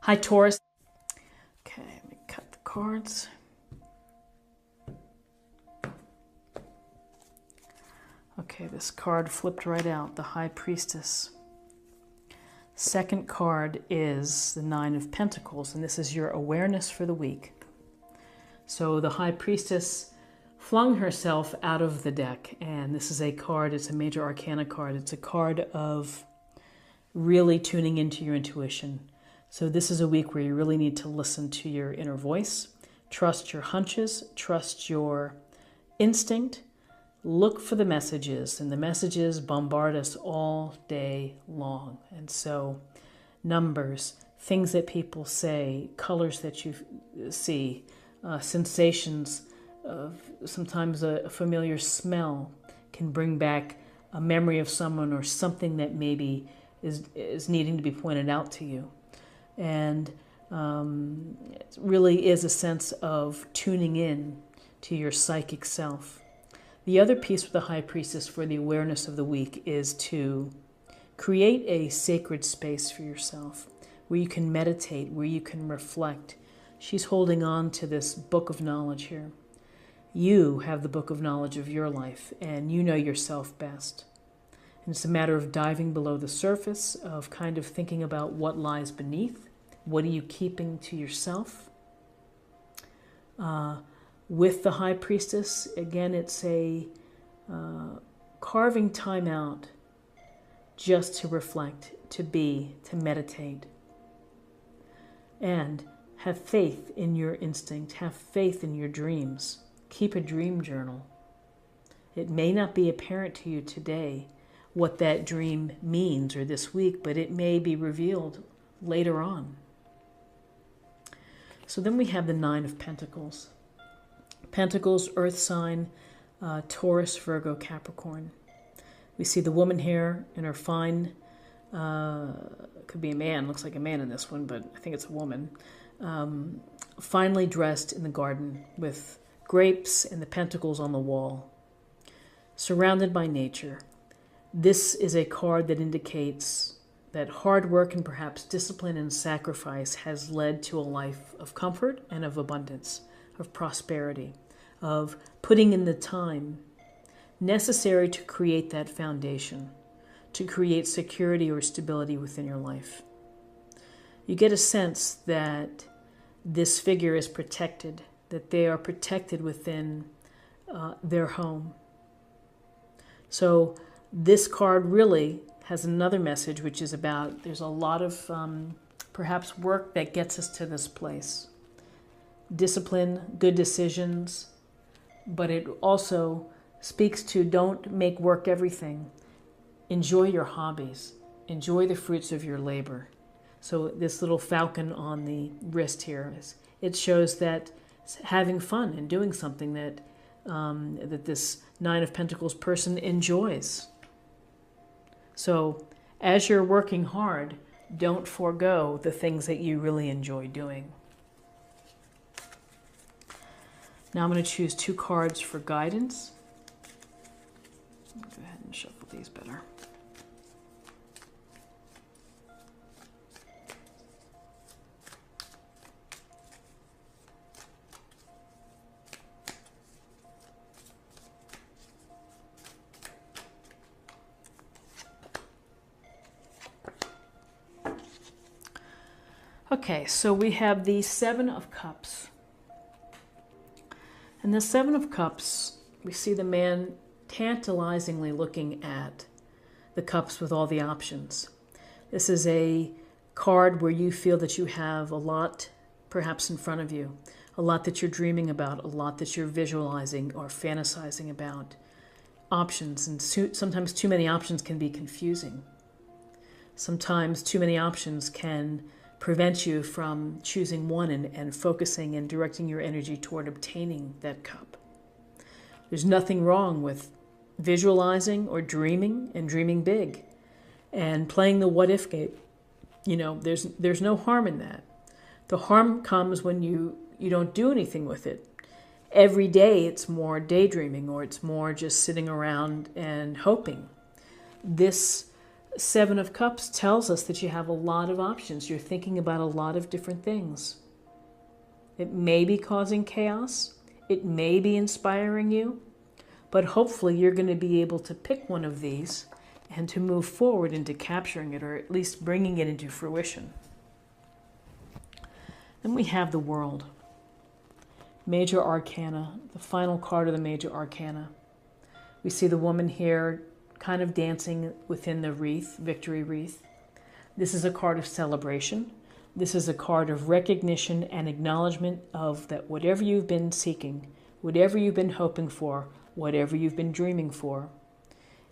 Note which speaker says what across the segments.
Speaker 1: Hi, Taurus. Okay, let me cut the cards. Okay, this card flipped right out, the High Priestess. Second card is the Nine of Pentacles, and this is your awareness for the week. So the High Priestess flung herself out of the deck, and this is a card, it's a major arcana card. It's a card of really tuning into your intuition. So this is a week where you really need to listen to your inner voice, trust your hunches, trust your instinct, look for the messages, and the messages bombard us all day long. And so numbers, things that people say, colors that you see, sensations of sometimes a familiar smell can bring back a memory of someone or something that maybe is needing to be pointed out to you. And it really is a sense of tuning in to your psychic self. The other piece with the High Priestess for the awareness of the week is to create a sacred space for yourself where you can meditate, where you can reflect. She's holding on to this book of knowledge here. You have the book of knowledge of your life, and you know yourself best. And it's a matter of diving below the surface, of kind of thinking about what lies beneath. What are you keeping to yourself? With the High Priestess, again, it's a carving time out just to reflect, to be, to meditate. And have faith in your instinct. Have faith in your dreams. Keep a dream journal. It may not be apparent to you today what that dream means or this week, but it may be revealed later on. So then we have the Nine of Pentacles. Pentacles, earth sign, Taurus, Virgo, Capricorn. We see the woman here in her fine, could be a man, looks like a man in this one, but I think it's a woman, finely dressed in the garden with grapes and the pentacles on the wall, surrounded by nature. This is a card that indicates that hard work and perhaps discipline and sacrifice has led to a life of comfort and of abundance, of prosperity, of putting in the time necessary to create that foundation, to create security or stability within your life. You get a sense that this figure is protected, that they are protected within their home. So this card really has another message, which is about there's a lot of perhaps work that gets us to this place. Discipline, good decisions, but it also speaks to don't make work everything. Enjoy your hobbies. Enjoy the fruits of your labor. So this little falcon on the wrist here, it shows that having fun and doing something that that this Nine of Pentacles person enjoys. So as you're working hard, don't forego the things that you really enjoy doing. Now I'm going to choose two cards for guidance. Go ahead and shuffle these better. Okay, so we have the Seven of Cups. And the Seven of Cups, we see the man tantalizingly looking at the cups with all the options. This is a card where you feel that you have a lot perhaps in front of you, a lot that you're dreaming about, a lot that you're visualizing or fantasizing about. Options, and sometimes too many options can be confusing. Sometimes too many options can prevent you from choosing one and focusing and directing your energy toward obtaining that cup. There's nothing wrong with visualizing or dreaming and dreaming big and playing the what if game. You know, there's no harm in that. The harm comes when you don't do anything with it. Every day it's more daydreaming or it's more just sitting around and hoping. This Seven of Cups tells us that you have a lot of options. You're thinking about a lot of different things. It may be causing chaos. It may be inspiring you. But hopefully you're going to be able to pick one of these and to move forward into capturing it, or at least bringing it into fruition. Then we have the World. Major Arcana, the final card of the Major Arcana. We see the woman here kind of dancing within the wreath, victory wreath. This is a card of celebration. This is a card of recognition and acknowledgement of that whatever you've been seeking, whatever you've been hoping for, whatever you've been dreaming for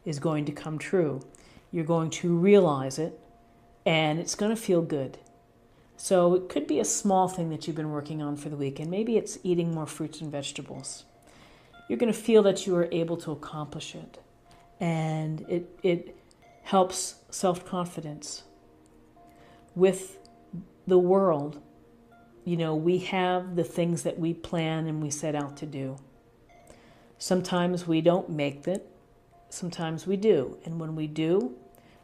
Speaker 1: is going to come true. You're going to realize it, and it's going to feel good. So it could be a small thing that you've been working on for the weekend. Maybe it's eating more fruits and vegetables. You're going to feel that you are able to accomplish it. And it helps self-confidence. With the World, you know, we have the things that we plan and we set out to do. Sometimes we don't make it. Sometimes we do. And when we do,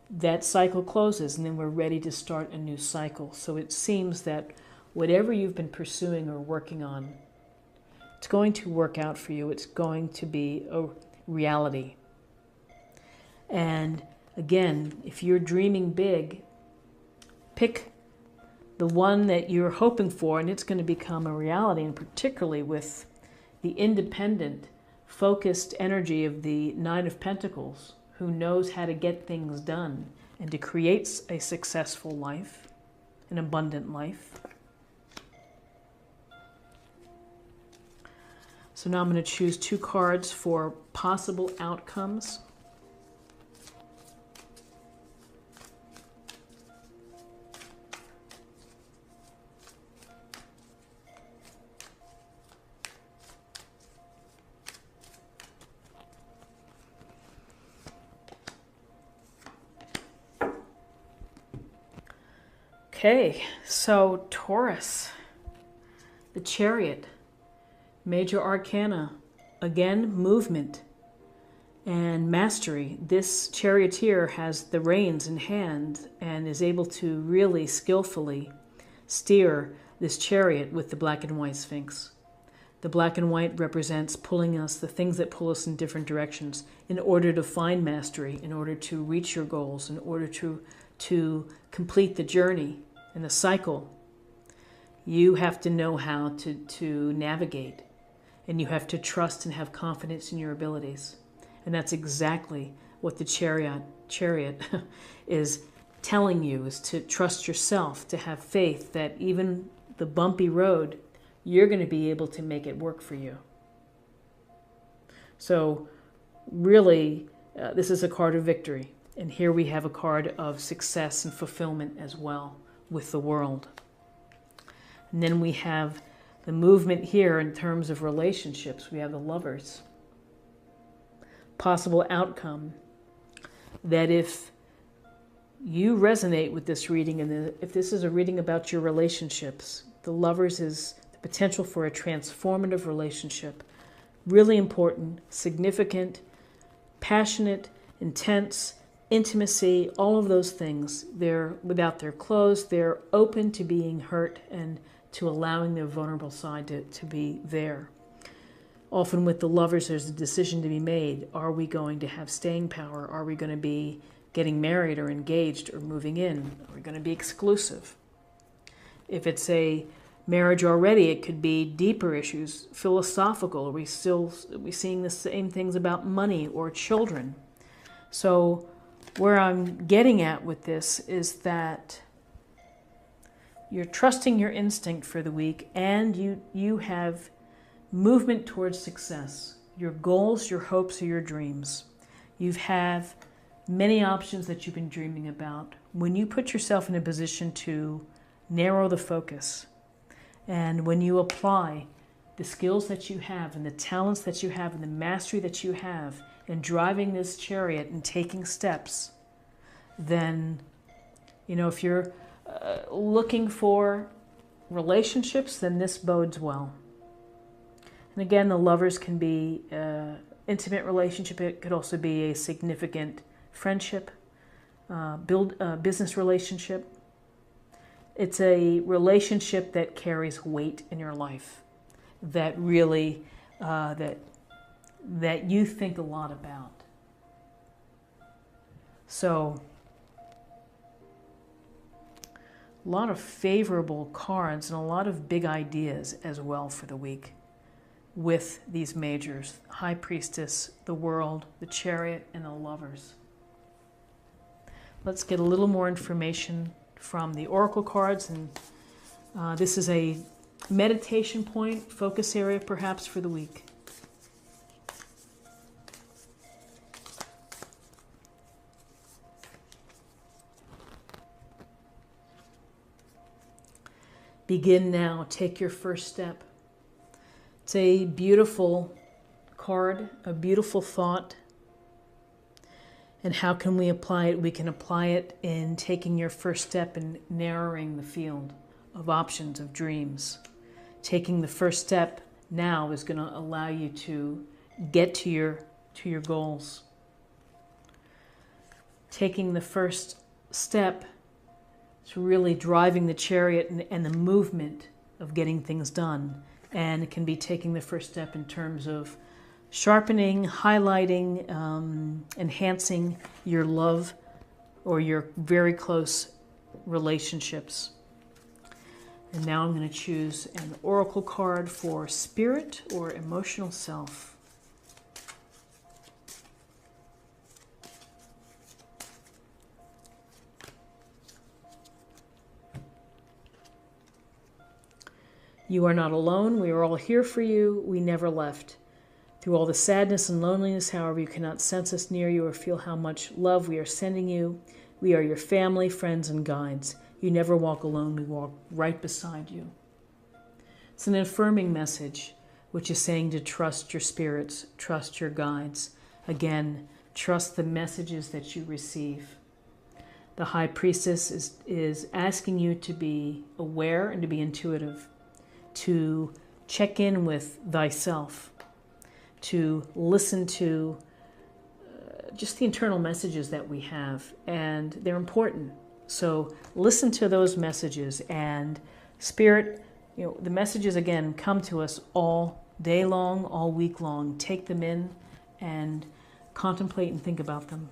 Speaker 1: that cycle closes, and then we're ready to start a new cycle. So it seems that whatever you've been pursuing or working on, it's going to work out for you. It's going to be a reality. And again, if you're dreaming big, pick the one that you're hoping for, and it's going to become a reality, and particularly with the independent, focused energy of the Nine of Pentacles, who knows how to get things done and to create a successful life, an abundant life. So now I'm going to choose two cards for possible outcomes. Okay, so Taurus, the Chariot, Major Arcana, again, movement and mastery. This charioteer has the reins in hand and is able to really skillfully steer this chariot with the black and white Sphinx. The black and white represents pulling us, the things that pull us in different directions in order to find mastery, in order to reach your goals, in order to complete the journey and the cycle. You have to know how to navigate, and you have to trust and have confidence in your abilities. And that's exactly what the chariot is telling you, is to trust yourself, to have faith that even the bumpy road, you're going to be able to make it work for you. So really, this is a card of victory. And here we have a card of success and fulfillment as well with the World. And then we have the movement here in terms of relationships. We have the Lovers. Possible outcome that if you resonate with this reading, and if this is a reading about your relationships, the Lovers is the potential for a transformative relationship. Really important, significant, passionate, intense, intimacy, all of those things. They're without their clothes. They're open to being hurt and to allowing their vulnerable side to be there. Often with the Lovers, there's a decision to be made. Are we going to have staying power? Are we going to be getting married or engaged or moving in? Are we going to be exclusive? If it's a marriage already, it could be deeper issues, philosophical. Are we seeing the same things about money or children? So where I'm getting at with this is that you're trusting your instinct for the week, and you have movement towards success. Your goals, your hopes, or your dreams. You have many options that you've been dreaming about. When you put yourself in a position to narrow the focus, and when you apply the skills that you have and the talents that you have and the mastery that you have in driving this chariot and taking steps, then, you know, if you're looking for relationships, then this bodes well. And again, the Lovers can be intimate relationship. It could also be a significant friendship. build a business relationship. It's a relationship that carries weight in your life, that really, that you think a lot about. So, a lot of favorable cards and a lot of big ideas as well for the week with these majors: High Priestess, the World, the Chariot, and the Lovers. Let's get a little more information from the Oracle cards, and this is a meditation point, focus area perhaps for the week. Begin now, take your first step. It's a beautiful card, a beautiful thought. And how can we apply it? We can apply it in taking your first step in narrowing the field of options, of dreams. Taking the first step now is going to allow you to get to your goals. Taking the first step is really driving the chariot and the movement of getting things done. And it can be taking the first step in terms of sharpening, highlighting, enhancing your love or your very close relationships. And now I'm going to choose an oracle card for spirit or emotional self. You are not alone. We are all here for you. We never left. Through all the sadness and loneliness, however, you cannot sense us near you or feel how much love we are sending you. We are your family, friends, and guides. You never walk alone. We walk right beside you. It's an affirming message, which is saying to trust your spirits, trust your guides. Again, trust the messages that you receive. The High Priestess is asking you to be aware and to be intuitive, to check in with thyself, to listen to just the internal messages that we have, and they're important. So listen to those messages, and Spirit, the messages again come to us all day long, all week long. Take them in and contemplate and think about them.